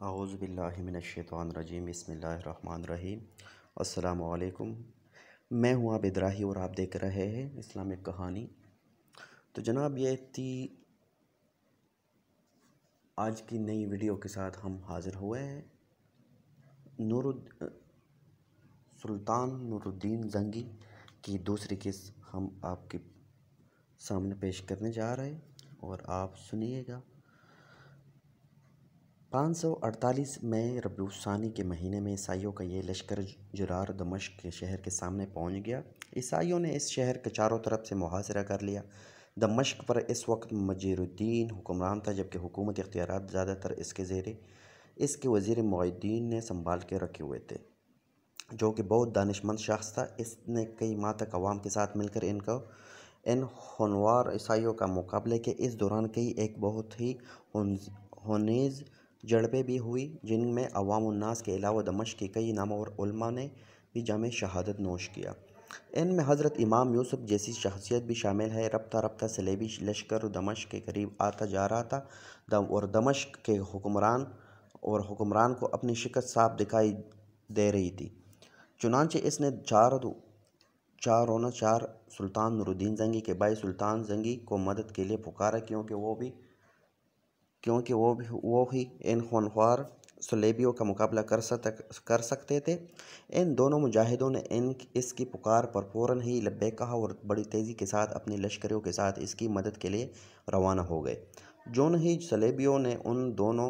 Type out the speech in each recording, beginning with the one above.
اعوذ باللہ من الشیطان الرجیم بسم اللہ الرحمن الرحیم السلام علیکم۔ میں ہوں عابد راہی اور آپ دیکھ رہے ہیں اسلامک کہانی۔ تو جناب یہ تھی آج کی نئی ویڈیو کے ساتھ ہم حاضر ہوئے ہیں۔ سلطان نور الدین زنگی کی دوسری قسط ہم آپ کے سامنے پیش کرنے جا رہے ہیں اور آپ سنیے گا۔ 548 میں ربیع الثانی کے مہینے میں عیسائیوں کا یہ لشکر جرار دمشق کے شہر کے سامنے پہنچ گیا۔ عیسائیوں نے اس شہر کے چاروں طرف سے محاصرہ کر لیا۔ دمشق پر اس وقت مجیر الدین حکمران تھا، جبکہ حکومت اختیارات زیادہ تر اس کے وزیر معین الدین نے سنبھال کے رکھے ہوئے تھے، جو کہ بہت دانشمند شخص تھا۔ اس نے کئی ماہ تک عوام کے ساتھ مل کر ان خونوار عیسائیوں کا مقابلہ کیا۔ اس دوران ایک بہت ہی خونریز جھڑپیں بھی ہوئی، جن میں عوام الناس کے علاوہ دمشق کے کئی نامور علماء نے بھی جام شہادت نوش کیا۔ ان میں حضرت امام یوسف جیسی شخصیت بھی شامل ہے۔ رفتہ رفتہ صلیبی لشکر دمشق کے قریب آتا جا رہا تھا اور دمشق کے حکمران کو اپنی شکست صاف دکھائی دے رہی تھی۔ چنانچہ اس نے 4 سلطان نور الدین زنگی کے بھائی سلطان زنگی کو مدد کے لیے پکارا، کیونکہ وہ ہی ان خونخوار صلیبیوں کا مقابلہ کر سکتے تھے۔ ان دونوں مجاہدوں نے اس کی پکار پر فوراً ہی لبیک کہا اور بڑی تیزی کے ساتھ اپنی لشکریوں کے ساتھ اس کی مدد کے لیے روانہ ہو گئے۔ جون ہی صلیبیوں نے ان دونوں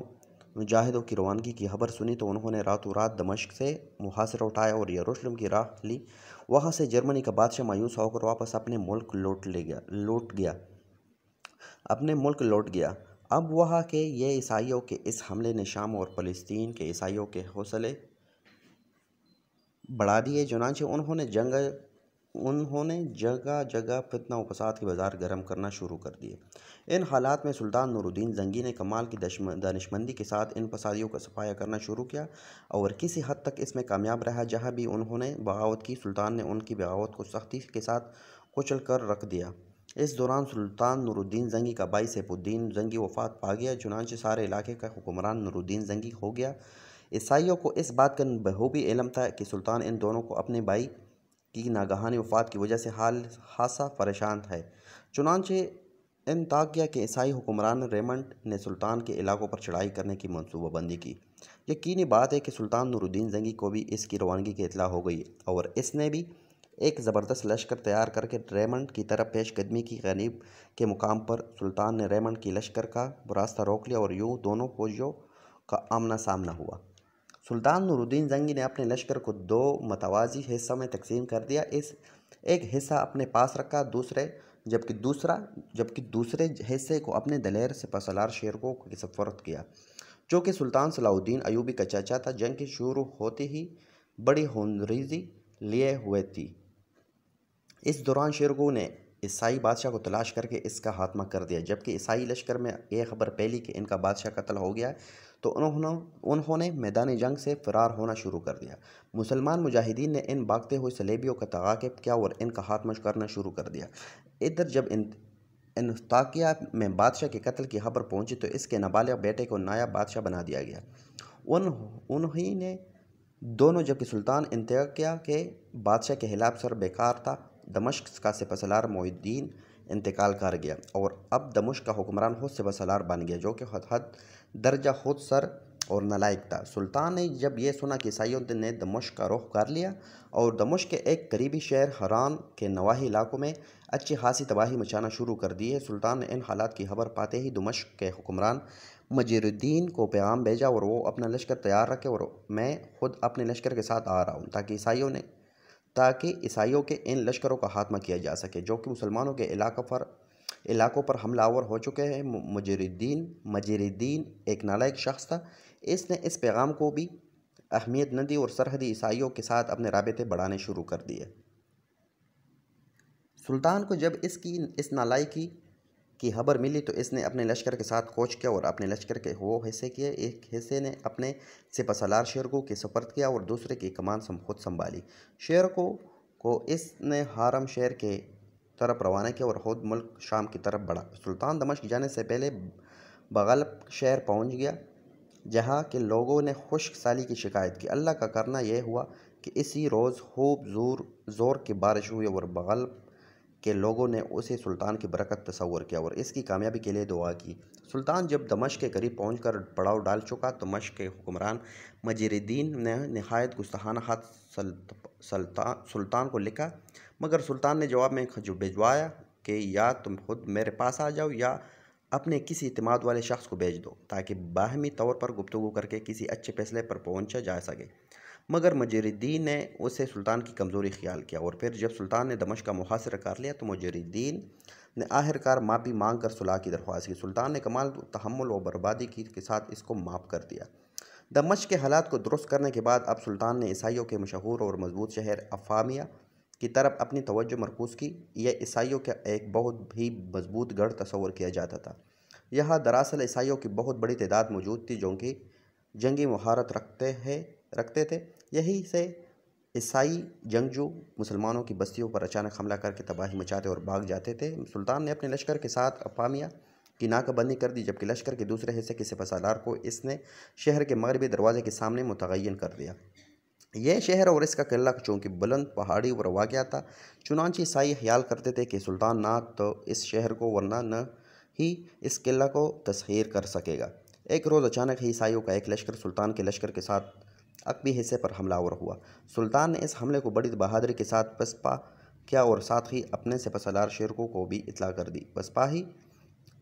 مجاہدوں کی روانگی کی خبر سنی تو انہوں نے راتوں رات دمشق سے محاصرہ اٹھایا اور یروشلم کی راہ لی۔ وہاں سے جرمنی کا بادشاہ مایوس ہو کر واپس اپنے ملک لوٹ گیا۔ اب وہاں کے یہ عیسائیوں کے اس حملے نے شام اور فلسطین کے عیسائیوں کے حوصلے بڑھا دیے۔ چنانچہ انہوں نے جگہ جگہ فتنہ و فساد کے بازار گرم کرنا شروع کر دیے۔ ان حالات میں سلطان نور الدین زنگی نے کمال کی دانشمندی کے ساتھ ان فسادیوں کا صفایا کرنا شروع کیا اور کسی حد تک اس میں کامیاب رہا۔ جہاں بھی انہوں نے بغاوت کی، سلطان نے ان کی بغاوت کو سختی کے ساتھ کچل کر رکھ دیا۔ اس دوران سلطان نور الدین زنگی کا بھائی سیف الدین زنگی وفات پا گیا، چنانچہ سارے علاقے کا حکمران نور الدین زنگی ہو گیا۔ عیسائیوں کو اس بات کا بخوبی علم تھا کہ سلطان ان دونوں کو اپنے بھائی کی ناگہانی وفات کی وجہ سے خاصا پریشان ہے۔ چنانچہ انطاکیہ کے عیسائی حکمران ریمنڈ نے سلطان کے علاقوں پر چڑھائی کرنے کی منصوبہ بندی کی۔ یقینی بات ہے کہ سلطان نور الدین زنگی کو بھی اس کی روانگی کی اطلاع ہو گئی اور اس نے بھی ایک زبردست لشکر تیار کر کے ریمنڈ کی طرف پیش قدمی کی۔ غریب کے مقام پر سلطان نے ریمنڈ کی لشکر کا راستہ روک لیا اور یوں دونوں فوجوں کا آمنا سامنا ہوا۔ سلطان نور الدین زنگی نے اپنے لشکر کو 2 متوازی حصوں میں تقسیم کر دیا۔ ایک حصہ اپنے پاس رکھا، جبکہ دوسرے حصے کو اپنے دلیر سپاسالار شیرکو کے سپرد کیا، جو کہ سلطان صلاح الدین ایوبی کا چاچا تھا۔ جنگ کے شروع ہوتے ہی بڑی خونریزی لیے ہوئے تھی۔ اس دوران شیرکو نے عیسائی بادشاہ کو تلاش کر کے اس کا خاتمہ کر دیا۔ جبکہ عیسائی لشکر میں یہ خبر پھیلی کہ ان کا بادشاہ قتل ہو گیا تو انہوں نے میدان جنگ سے فرار ہونا شروع کر دیا۔ مسلمان مجاہدین نے ان بھاگتے ہوئے صلیبیوں کا تعاقب کیا اور ان کا خاتمہ کرنا شروع کر دیا۔ ادھر جب انطاکیہ میں بادشاہ کے قتل کی خبر پہنچی تو اس کے نابالغ بیٹے کو نائب بادشاہ بنا دیا گیا۔ انہی نے دونوں، جبکہ سلطان انطاکیہ کے بادشاہ کے خلاف سر بیکار تھا۔ دمشق کا سپاسالار معین الدین انتقال کر گیا اور اب دمشق کا حکمران خود سپاسالار بن گیا، جو کہ حد درجہ خود سر اور نالائق تھا۔ سلطان نے جب یہ سنا کہ عیسائیوں نے دمشق کا رخ کر لیا اور دمشق کے ایک قریبی شہر حران کے نواحی علاقوں میں اچھی خاصی تباہی مچانا شروع کر دی ہے، سلطان نے ان حالات کی خبر پاتے ہی دمشق کے حکمران مجیر الدین کو پیغام بھیجا اور وہ اپنا لشکر تیار رکھے اور میں خود اپنے لشکر کے ساتھ آ رہا ہوں، تاکہ عیسائیوں کے ان لشکروں کا خاتمہ کیا جا سکے جو کہ مسلمانوں کے علاقوں پر حملہ آور ہو چکے ہیں۔ مجیر الدین ایک نالائق شخص تھا۔ اس نے اس پیغام کو بھی اہمیت نہ دی اور سرحدی عیسائیوں کے ساتھ اپنے رابطے بڑھانے شروع کر دیے۔ سلطان کو جب اس نالائکی کی خبر ملی تو اس نے اپنے لشکر کے ساتھ کوچ کیا اور اپنے لشکر کے وہ حصے کیے۔ ایک حصے نے اپنے سپاسالار شیرکو کے سپرد کیا اور دوسرے کی کمان خود سنبھالی۔ شیرکو کو اس نے حرم شہر کی طرف روانہ کیا اور خود ملک شام کی طرف بڑھا۔ سلطان دمشق جانے سے پہلے بغلب شہر پہنچ گیا جہاں کے لوگوں نے خشک سالی کی شکایت کی۔ اللہ کا کرنا یہ ہوا کہ اسی روز خوب زور کی بارش ہوئی اور بغل کے لوگوں نے اسے سلطان کی برکت تصور کیا اور اس کی کامیابی کے لیے دعا کی۔ سلطان جب دمشق کے قریب پہنچ کر پڑاؤ ڈال چکا تو دمشق کے حکمران مجید الدین نے نہایت گستاخانہ خط سلطان کو لکھا، مگر سلطان نے جواب میں بھجوایا کہ یا تم خود میرے پاس آ جاؤ یا اپنے کسی اعتماد والے شخص کو بھیج دو تاکہ باہمی طور پر گفتگو کر کے کسی اچھے فیصلے پر پہنچا جا سکے۔ مگر مجید الدین نے اسے سلطان کی کمزوری خیال کیا اور پھر جب سلطان نے دمشق کا محاصرہ کر لیا تو مجید الدین نے آخرکار معافی مانگ کر صلح کی درخواست کی۔ سلطان نے کمال تحمل و بربادی کے ساتھ اس کو معاف کر دیا۔ دمشق کے حالات کو درست کرنے کے بعد اب سلطان نے عیسائیوں کے مشہور اور مضبوط شہر افامیہ کی طرف اپنی توجہ مرکوز کی۔ یہ عیسائیوں کا ایک بہت ہی مضبوط گڑھ تصور کیا جاتا تھا۔ یہاں دراصل عیسائیوں کی بہت بڑی تعداد موجود تھی جو کہ جنگی مہارت رکھتے تھے۔ یہی سے عیسائی جنگجو مسلمانوں کی بستیوں پر اچانک حملہ کر کے تباہی مچاتے اور بھاگ جاتے تھے۔ سلطان نے اپنے لشکر کے ساتھ افامیہ کی ناکہ بندی کر دی، جبکہ لشکر کے دوسرے حصے کے سپہ سالار کو اس نے شہر کے مغربی دروازے کے سامنے متعین کر دیا۔ یہ شہر اور اس کا قلعہ چونکہ بلند پہاڑی پر واقع تھا، چنانچہ عیسائی خیال کرتے تھے کہ سلطان نہ تو اس شہر کو ورنہ نہ ہی اس قلعہ کو تسخیر کر سکے گا۔ ایک روز اچانک ہی عیسائیوں کا ایک لشکر سلطان کے لشکر کے ساتھ عقبی حصے پر حملہ آور ہوا۔ سلطان نے اس حملے کو بڑی بہادری کے ساتھ پسپا کیا اور ساتھ ہی اپنے سپہ سالار شیرکو کو بھی اطلاع کر دی۔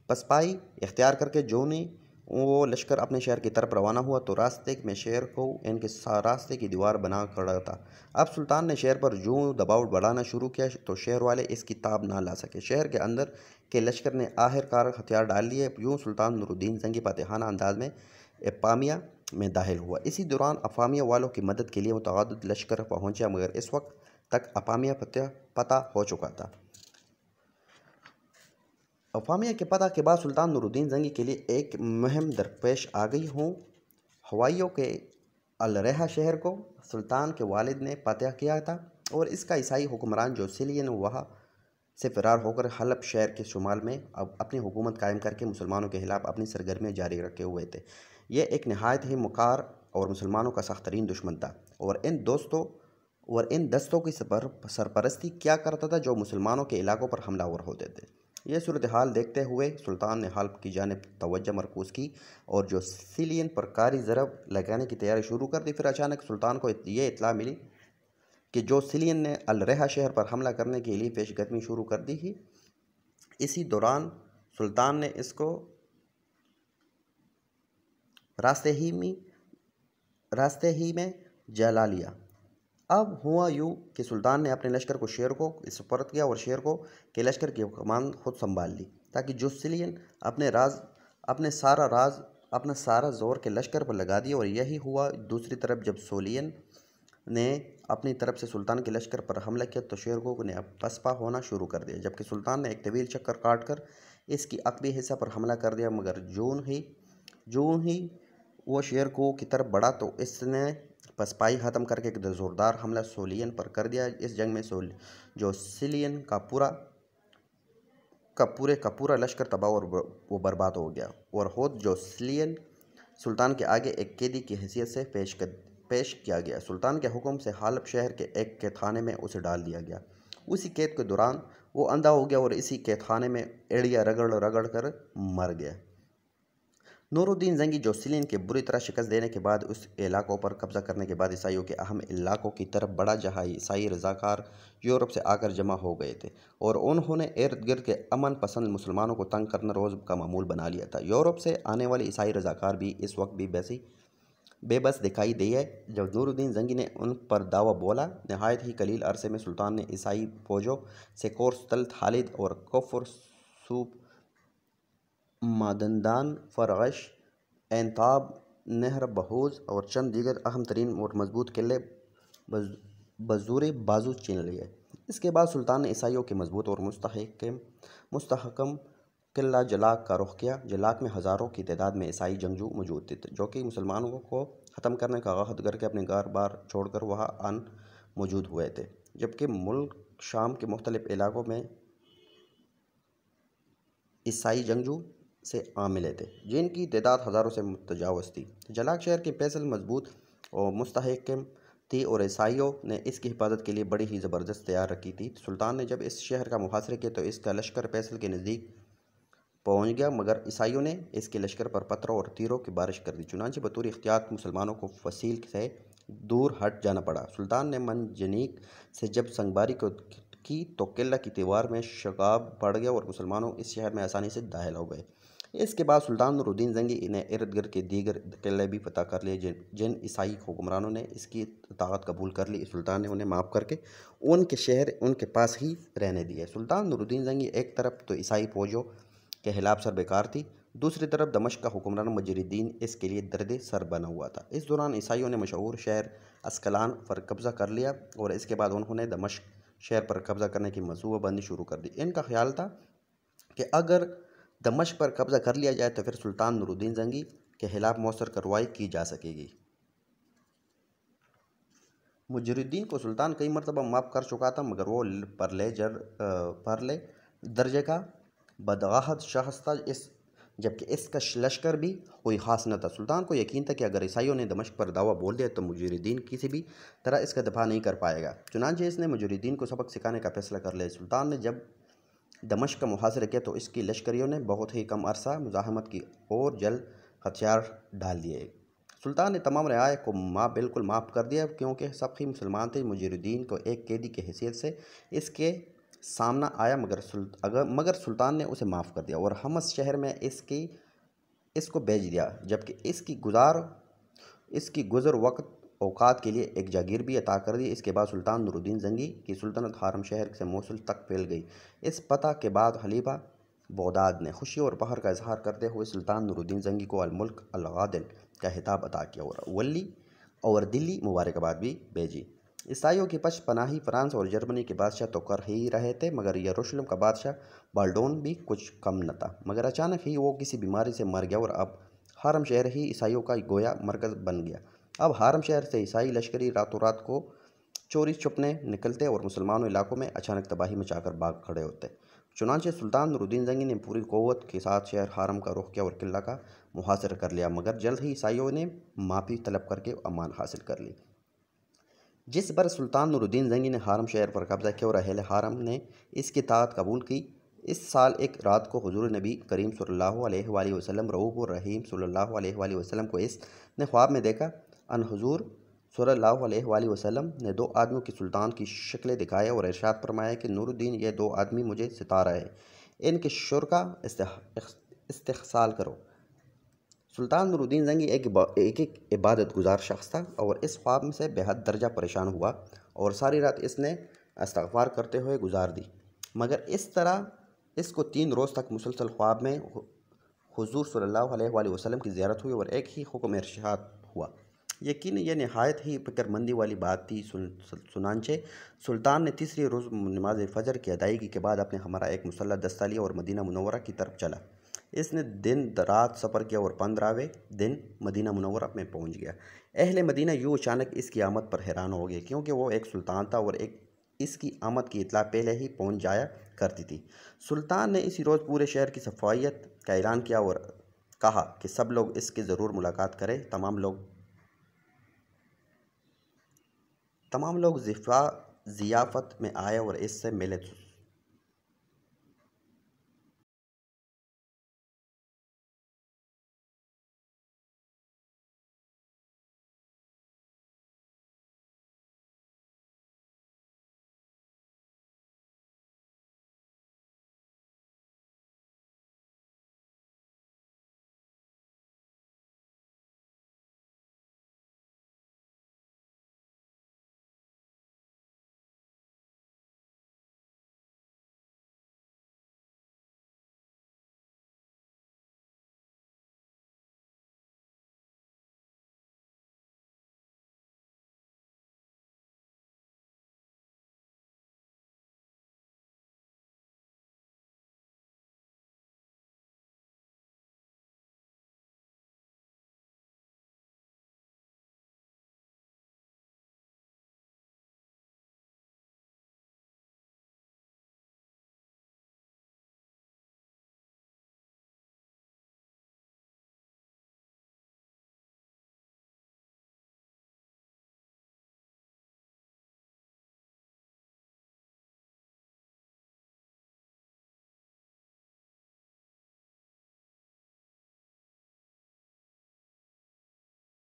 پسپائی اختیار کر کے جو نے وہ لشکر اپنے شہر کی طرف روانہ ہوا تو راستے میں شیرکو ان کے راستے کی دیوار بنا کھڑا تھا۔ اب سلطان نے شہر پر جو دباؤ بڑھانا شروع کیا تو شہر والے اس کی تاب نہ لا سکے۔ شہر کے اندر کے لشکر نے آخرکار ہتھیار ڈال لیے۔ یوں سلطان نور الدین زنگی فاتحانہ انداز میں افامیہ میں داخل ہوا۔ اسی دوران افامیہ والوں کی مدد کے لیے متعدد لشکر پہنچا، مگر اس وقت تک افامیہ فتح ہو چکا تھا۔ افامیہ کے فتح کے بعد سلطان نور الدین زنگی کے لیے ایک مہم درپیش آ گئی۔ ہوائیوں کے الرحہ شہر کو سلطان کے والد نے فتح کیا تھا اور اس کا عیسائی حکمران جو سیلین وہاں سے فرار ہو کر حلب شہر کے شمال میں اپنی حکومت قائم کر کے مسلمانوں کے خلاف اپنی سرگرمیاں جاری رکھے ہوئے تھے۔ یہ ایک نہایت ہی مکار اور مسلمانوں کا سخت ترین دشمن تھا اور ان دستوں کی سرپرستی کیا کرتا تھا جو مسلمانوں کے علاقوں پر حملہ آور ہوتے تھے۔ یہ صورتحال دیکھتے ہوئے سلطان نے حلب کی جانب توجہ مرکوز کی اور جو سیلین پر کاری ضرب لگانے کی تیاری شروع کر دی۔ پھر اچانک سلطان کو یہ اطلاع ملی کہ جو سیلین نے الرحہ شہر پر حملہ کرنے کے لیے پیش قدمی شروع کر دی ہے۔ اسی دوران سلطان نے اس کو راستے ہی میں جلا لیا۔ اب ہوا یوں کہ سلطان نے اپنے لشکر کو شیرکو سپرد کیا اور شیرکو کے لشکر کی کمان خود سنبھال لی تاکہ جو سیلین اپنا سارا زور کے لشکر پر لگا دیا، اور یہی ہوا۔ دوسری طرف جب سولین نے اپنی طرف سے سلطان کے لشکر پر حملہ کیا تو شیرکو نے پسپا ہونا شروع کر دیا، جبکہ سلطان نے ایک طویل چکر کاٹ کر اس کی عقبی حصہ پر حملہ کر دیا۔ مگر جون ہی وہ شیرکو کی طرف بڑھا تو اس نے پسپائی ختم کر کے ایک زوردار حملہ سولین پر کر دیا۔ اس جنگ میں جو سیلین کا پورا لشکر تباہ و برباد ہو گیا اور خود جو سیلین سلطان کے آگے ایک قیدی کی حیثیت سے پیش کیا گیا۔ سلطان کے حکم سے حلب شہر کے ایک قید خانے میں اسے ڈال دیا گیا۔ اسی قید کے دوران وہ اندھا ہو گیا اور اسی قید خانے میں ایڑیاں رگڑ کر مر گیا۔ نور الدین زنگی جو سیلین کے بری طرح شکست دینے کے بعد اس علاقوں پر قبضہ کرنے کے بعد عیسائیوں کے اہم علاقوں کی طرف بڑھا جہاں عیسائی رضاکار یورپ سے آ کر جمع ہو گئے تھے اور انہوں نے ارد گرد کے امن پسند مسلمانوں کو تنگ کرنا روز کا معمول بنا لیا تھا۔ یورپ سے آنے والے عیسائی رضاکار بھی اس وقت بھی بے بس دکھائی دیے۔ جب نور الدین زنگی نے ان پر دعویٰ بولا، نہایت ہی قلیل عرصے میں سلطان نے عیسائی فوجوں سے کورس تلت خالد اور کفر سوپ مادندان فرغش اینتاب نہر بہوز اور چند دیگر اہم ترین اور مضبوط قلعے بزور بازو چین لیے۔ اس کے بعد سلطان نے عیسائیوں کے مضبوط اور مستحکم قلعہ جلاک کا رخ کیا۔ جلاک میں ہزاروں کی تعداد میں عیسائی جنگجو موجود تھے جو کہ مسلمانوں کو ختم کرنے کا عہد کر کے اپنے گھر بار چھوڑ کر وہاں موجود ہوئے تھے، جبکہ ملک شام کے مختلف علاقوں میں عیسائی جنگجو سے عاملے تھے جن کی تعداد ہزاروں سے متجاوز تھی۔ جلاک شہر کی پیسل مضبوط اور مستحکم تھی اور عیسائیوں نے اس کی حفاظت کے لیے بڑی ہی زبردست تیار رکھی تھی۔ سلطان نے جب اس شہر کا محاصرہ کیا تو اس کا لشکر پیسل کے نزدیک پہنچ گیا، مگر عیسائیوں نے اس کے لشکر پر پتھروں اور تیروں کی بارش کر دی۔ چنانچہ بطور احتیاط مسلمانوں کو فصیل سے دور ہٹ جانا پڑا۔ سلطان نے منجنیق سے جب سنگباری کی تو قلعہ کی دیوار میں شگاف پڑ گیا اور مسلمانوں اس شہر میں آسانی سے داخل ہو گئے۔ اس کے بعد سلطان نور الدین زنگی نے ارد گرد کے دیگر قلعے بھی فتح کر لیے جن عیسائی حکمرانوں نے اس کی اطاعت قبول کر لی۔ سلطان نے انہیں معاف کر کے ان کے شہر ان کے پاس ہی رہنے دیے۔ سلطان نور الدین زنگی ایک طرف تو عیسائی فوجوں کے خلاف سر بیکار تھی، دوسری طرف دمشق کا حکمران مجر الدین اس کے لیے درد سر بنا ہوا تھا۔ اس دوران عیسائیوں نے مشہور شہر اسکلان پر قبضہ کر لیا اور اس کے بعد انہوں نے دمشق شہر پر قبضہ کرنے کی منصوبہ بندی شروع کر دی۔ ان کا خیال تھا کہ اگر دمشق پر قبضہ کر لیا جائے تو پھر سلطان نور الدین زنگی کے خلاف مؤثر کارروائی کی جا سکے گی۔ مجر الدین کو سلطان کئی مرتبہ معاف کر چکا تھا، مگر وہ پرلے درجے کا بدعہد شخص تھا، جبکہ اس کا لشکر بھی کوئی خاص نہ تھا۔ سلطان کو یقین تھا کہ اگر عیسائیوں نے دمشق پر دعویٰ بول دیا تو مجر الدین کسی بھی طرح اس کا دفاع نہیں کر پائے گا۔ چنانچہ اس نے مجر الدین کو سبق سکھانے کا فیصلہ کر لیا۔ سلطان نے جب دمشق کا محاصرہ کیا تو اس کی لشکریوں نے بہت ہی کم عرصہ مزاحمت کی اور جلد ہتھیار ڈال دیے۔ سلطان نے تمام رعایا کو بالکل معاف کر دیا کیونکہ سب ہی مسلمان تھے۔ مجر الدین کو ایک قیدی کی حیثیت سے اس کے سامنا آیا، مگر سلطان نے اسے معاف کر دیا اور حمص شہر میں اس کو بھیج دیا، جبکہ اس کی گزر وقت اوقات کے لیے ایک جاگیر بھی عطا کر دی۔ اس کے بعد سلطان نور الدین زنگی کی سلطنت حرم شہر سے موصل تک پھیل گئی۔ اس فتح کے بعد خلیفہ بغداد نے خوشی اور فخر کا اظہار کرتے ہوئے سلطان نور الدین زنگی کو الملک العادل کا خطاب عطا کیا اور دلی مبارکباد بھی بھیجی۔ عیسائیوں کی پشت پناہی فرانس اور جرمنی کے بادشاہ تو کر ہی رہے تھے، مگر یروشلم کا بادشاہ بالڈون بھی کچھ کم نہ تھا، مگر اچانک ہی وہ کسی بیماری سے مر گیا اور اب حرم شہر ہی عیسائیوں کا گویا مرکز بن گیا۔ اب حرم شہر سے عیسائی لشکری راتوں رات کو چوری چھپنے نکلتے اور مسلمانوں علاقوں میں اچانک تباہی مچا کر بھاگ کھڑے ہوتے۔ چنانچہ سلطان نور الدین زنگی نے پوری قوت کے ساتھ شہر حرم کا رخ کیا اور قلعہ کا محاصرہ کر لیا، مگر جلد ہی عیسائیوں نے معافی طلب کر کے امان حاصل کر لی۔ جس برس سلطان نور الدین زنگی نے حرم شہر پر قبضہ کیا اور اہل حرم نے اس کی اطاعت قبول کی، اس سال ایک رات کو حضور نبی کریم صلی اللہ علیہ وآلہ وسلم رؤوف الرحیم صلی اللہ علیہ وآلہ وسلم کو اس نے خواب میں دیکھا۔ ان حضور صلی اللہ علیہ وآلہ وسلم نے دو آدمیوں کی سلطان کی شکلیں دکھائے اور ارشاد فرمایا کہ نور الدین، یہ دو آدمی مجھے ستا رہے ہیں، ان کے شرکا استحصال کرو۔ سلطان نور الدین زنگی ایک عبادت گزار شخص تھا اور اس خواب سے بے حد درجہ پریشان ہوا اور ساری رات اس نے استغفار کرتے ہوئے گزار دی، مگر اس طرح اس کو 3 روز تک مسلسل خواب میں حضور صلی اللہ علیہ وآلہ وسلم کی زیارت ہوئی اور ایک ہی حکم ارشاد ہوا۔ یقیناً یہ نہایت ہی فکر مندی والی بات تھی۔ چنانچہ سلطان نے تیسری روز نماز فجر کی ادائیگی کے بعد اپنے ہمراہ ایک مسلح دستہ لیا اور مدینہ منورہ کی طرف چلا۔ اس نے دن رات سفر کیا اور 15ویں دن مدینہ منورہ میں پہنچ گیا۔ اہل مدینہ یوں اچانک اس کی آمد پر حیران ہو گئے کیونکہ وہ ایک سلطان تھا اور اس کی آمد کی اطلاع پہلے ہی پہنچ جایا کرتی تھی۔ سلطان نے اسی روز پورے شہر کی صفائیت کا اعلان کیا اور کہا کہ سب لوگ اس کی ضرور ملاقات کریں۔ تمام لوگ ضیافت میں آئے اور اس سے ملے۔